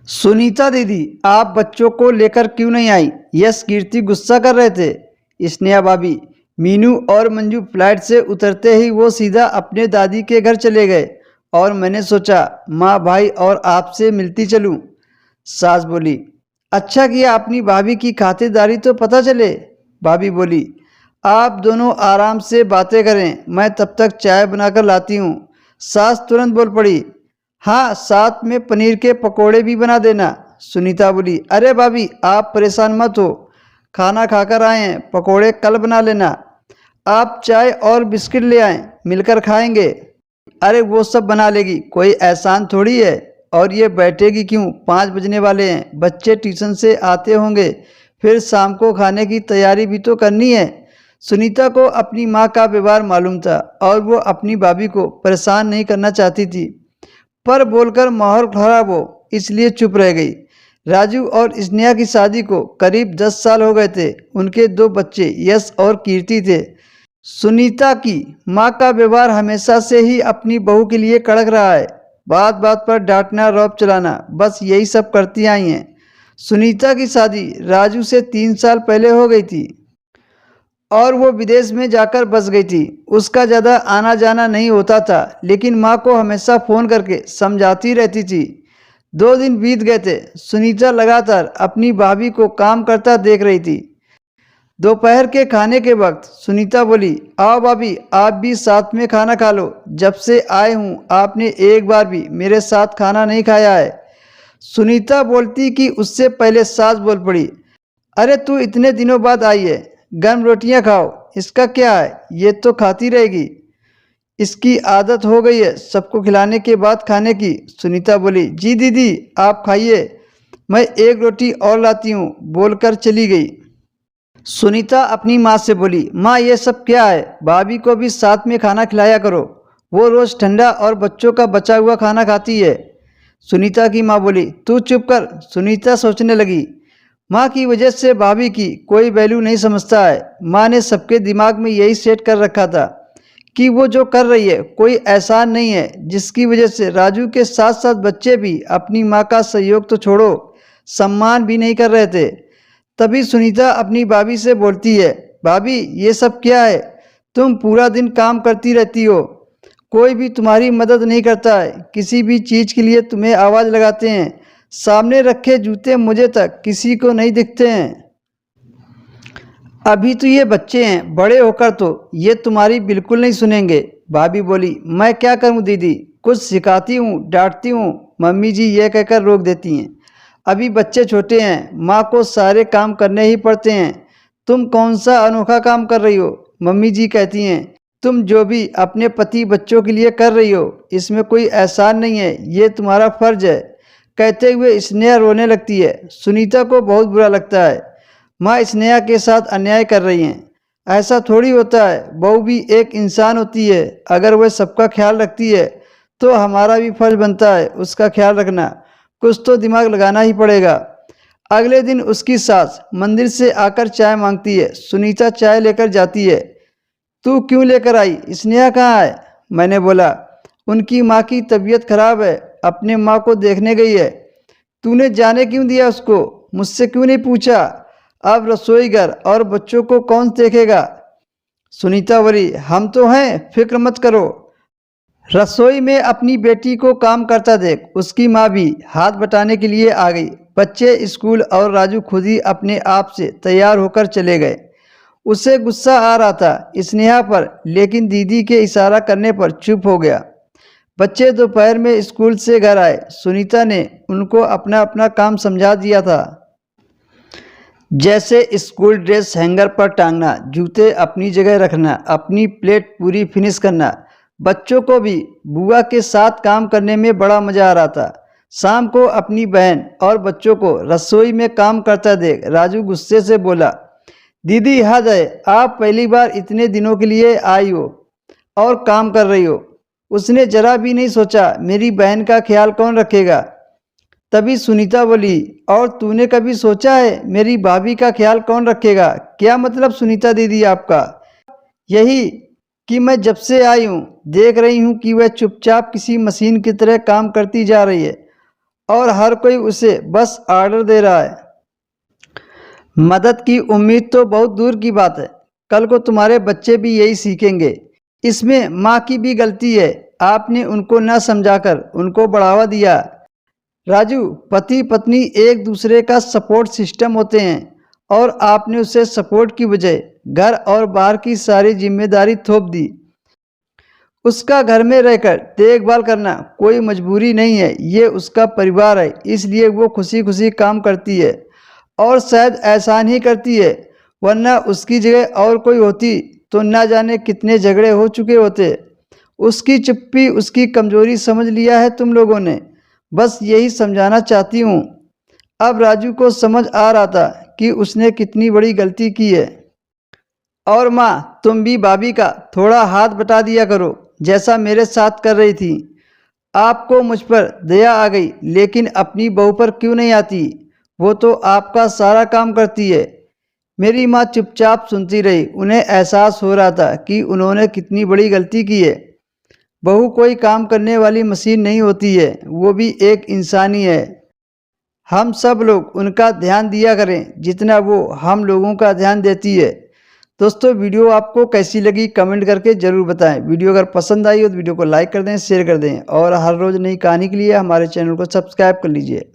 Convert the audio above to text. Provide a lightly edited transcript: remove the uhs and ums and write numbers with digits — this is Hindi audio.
सुनीता दीदी, आप बच्चों को लेकर क्यों नहीं आई? यस, कीर्ति गुस्सा कर रहे थे। स्नेहा भाभी, मीनू और मंजू फ्लाइट से उतरते ही वो सीधा अपने दादी के घर चले गए और मैंने सोचा माँ भाई और आपसे मिलती चलूं। सास बोली, अच्छा किया, अपनी भाभी की खातिरदारी तो पता चले। भाभी बोली, आप दोनों आराम से बातें करें, मैं तब तक चाय बनाकर लाती हूँ। सास तुरंत बोल पड़ी, हाँ, साथ में पनीर के पकोड़े भी बना देना। सुनीता बोली, अरे भाभी आप परेशान मत हो, खाना खाकर आए हैं, पकोड़े कल बना लेना। आप चाय और बिस्किट ले आएं, मिलकर खाएंगे। अरे वो सब बना लेगी, कोई एहसान थोड़ी है। और ये बैठेगी क्यों, 5 बजने वाले हैं, बच्चे ट्यूशन से आते होंगे, फिर शाम को खाने की तैयारी भी तो करनी है। सुनीता को अपनी माँ का व्यवहार मालूम था और वो अपनी भाभी को परेशान नहीं करना चाहती थी, पर बोलकर माहौल खराब हो इसलिए चुप रह गई। राजू और स्नेहा की शादी को करीब 10 साल हो गए थे। उनके 2 बच्चे यश और कीर्ति थे। सुनीता की माँ का व्यवहार हमेशा से ही अपनी बहू के लिए कड़क रहा है। बात बात पर डांटना, रौब चलाना, बस यही सब करती आई हैं। सुनीता की शादी राजू से 3 साल पहले हो गई थी और वो विदेश में जाकर बस गई थी। उसका ज़्यादा आना जाना नहीं होता था, लेकिन माँ को हमेशा फ़ोन करके समझाती रहती थी। 2 दिन बीत गए थे। सुनीता लगातार अपनी भाभी को काम करता देख रही थी। दोपहर के खाने के वक्त सुनीता बोली, आओ भाभी आप भी साथ में खाना खा लो, जब से आए हूँ आपने एक बार भी मेरे साथ खाना नहीं खाया है। सुनीता बोलती कि उससे पहले सास बोल पड़ी, अरे तू इतने दिनों बाद आई है, गर्म रोटियां खाओ, इसका क्या है, ये तो खाती रहेगी, इसकी आदत हो गई है सबको खिलाने के बाद खाने की। सुनीता बोली, जी दीदी आप खाइए, मैं एक रोटी और लाती हूँ, बोलकर चली गई। सुनीता अपनी माँ से बोली, माँ ये सब क्या है, भाभी को भी साथ में खाना खिलाया करो, वो रोज़ ठंडा और बच्चों का बचा हुआ खाना खाती है। सुनीता की माँ बोली, तू चुप कर। सुनीता सोचने लगी, माँ की वजह से भाभी की कोई वैल्यू नहीं समझता है। माँ ने सबके दिमाग में यही सेट कर रखा था कि वो जो कर रही है कोई एहसान नहीं है, जिसकी वजह से राजू के साथ साथ बच्चे भी अपनी माँ का सहयोग तो छोड़ो, सम्मान भी नहीं कर रहे थे। तभी सुनीता अपनी भाभी से बोलती है, भाभी ये सब क्या है, तुम पूरा दिन काम करती रहती हो, कोई भी तुम्हारी मदद नहीं करता है, किसी भी चीज़ के लिए तुम्हें आवाज़ लगाते हैं, सामने रखे जूते मुझे तक किसी को नहीं दिखते हैं। अभी तो ये बच्चे हैं, बड़े होकर तो ये तुम्हारी बिल्कुल नहीं सुनेंगे। भाभी बोली, मैं क्या करूं दीदी, कुछ सिखाती हूँ, डांटती हूँ, मम्मी जी ये कहकर रोक देती हैं। अभी बच्चे छोटे हैं, माँ को सारे काम करने ही पड़ते हैं। तुम कौन सा अनोखा काम कर रही हो, मम्मी जी कहती हैं। तुम जो भी अपने पति बच्चों के लिए कर रही हो इसमें कोई एहसान नहीं है, ये तुम्हारा फर्ज है। कहते हुए स्नेहा रोने लगती है। सुनीता को बहुत बुरा लगता है, माँ स्नेहा के साथ अन्याय कर रही हैं। ऐसा थोड़ी होता है, बहू भी एक इंसान होती है, अगर वह सबका ख्याल रखती है तो हमारा भी फर्ज बनता है उसका ख्याल रखना, कुछ तो दिमाग लगाना ही पड़ेगा। अगले दिन उसकी सास मंदिर से आकर चाय मांगती है। सुनीता चाय लेकर जाती है। तू क्यों लेकर आई, स्नेहा कहाँ है? मैंने बोला, उनकी माँ की तबीयत खराब है, अपने माँ को देखने गई है। तूने जाने क्यों दिया उसको, मुझसे क्यों नहीं पूछा? अब रसोई घर और बच्चों को कौन देखेगा? सुनीता बोली, हम तो हैं, फिक्र मत करो। रसोई में अपनी बेटी को काम करता देख उसकी माँ भी हाथ बटाने के लिए आ गई। बच्चे स्कूल और राजू खुद ही अपने आप से तैयार होकर चले गए। उसे गुस्सा आ रहा था स्नेहा पर, लेकिन दीदी के इशारा करने पर चुप हो गया। बच्चे दोपहर में स्कूल से घर आए। सुनीता ने उनको अपना अपना काम समझा दिया था, जैसे स्कूल ड्रेस हैंगर पर टांगना, जूते अपनी जगह रखना, अपनी प्लेट पूरी फिनिश करना। बच्चों को भी बुआ के साथ काम करने में बड़ा मज़ा आ रहा था। शाम को अपनी बहन और बच्चों को रसोई में काम करता देख राजू गुस्से से बोला, दीदी हद है, आप पहली बार इतने दिनों के लिए आई हो और काम कर रही हो। उसने जरा भी नहीं सोचा मेरी बहन का ख्याल कौन रखेगा। तभी सुनीता बोली, और तूने कभी सोचा है मेरी भाभी का ख्याल कौन रखेगा? क्या मतलब सुनीता दीदी आपका? यही कि मैं जब से आई हूँ देख रही हूँ कि वह चुपचाप किसी मशीन की तरह काम करती जा रही है और हर कोई उसे बस आर्डर दे रहा है। मदद की उम्मीद तो बहुत दूर की बात है। कल को तुम्हारे बच्चे भी यही सीखेंगे। इसमें माँ की भी गलती है। आपने उनको न समझाकर उनको बढ़ावा दिया। राजू, पति पत्नी एक दूसरे का सपोर्ट सिस्टम होते हैं और आपने उसे सपोर्ट की बजाय घर और बाहर की सारी जिम्मेदारी थोप दी। उसका घर में रहकर देखभाल करना कोई मजबूरी नहीं है, ये उसका परिवार है, इसलिए वो खुशी खुशी काम करती है और शायद एहसान ही करती है, वरना उसकी जगह और कोई होती तो ना जाने कितने झगड़े हो चुके होते। उसकी चुप्पी उसकी कमजोरी समझ लिया है तुम लोगों ने। बस यही समझाना चाहती हूँ। अब राजू को समझ आ रहा था कि उसने कितनी बड़ी गलती की है। और माँ, तुम भी भाभी का थोड़ा हाथ बटा दिया करो, जैसा मेरे साथ कर रही थी। आपको मुझ पर दया आ गई, लेकिन अपनी बहू पर क्यों नहीं आती? वो तो आपका सारा काम करती है। मेरी माँ चुपचाप सुनती रही। उन्हें एहसास हो रहा था कि उन्होंने कितनी बड़ी गलती की है। बहू कोई काम करने वाली मशीन नहीं होती है, वो भी एक इंसान ही है। हम सब लोग उनका ध्यान दिया करें जितना वो हम लोगों का ध्यान देती है। दोस्तों, वीडियो आपको कैसी लगी कमेंट करके ज़रूर बताएं। वीडियो अगर पसंद आई हो तो वीडियो को लाइक कर दें, शेयर कर दें और हर रोज़ नई कहानी के लिए हमारे चैनल को सब्सक्राइब कर लीजिए।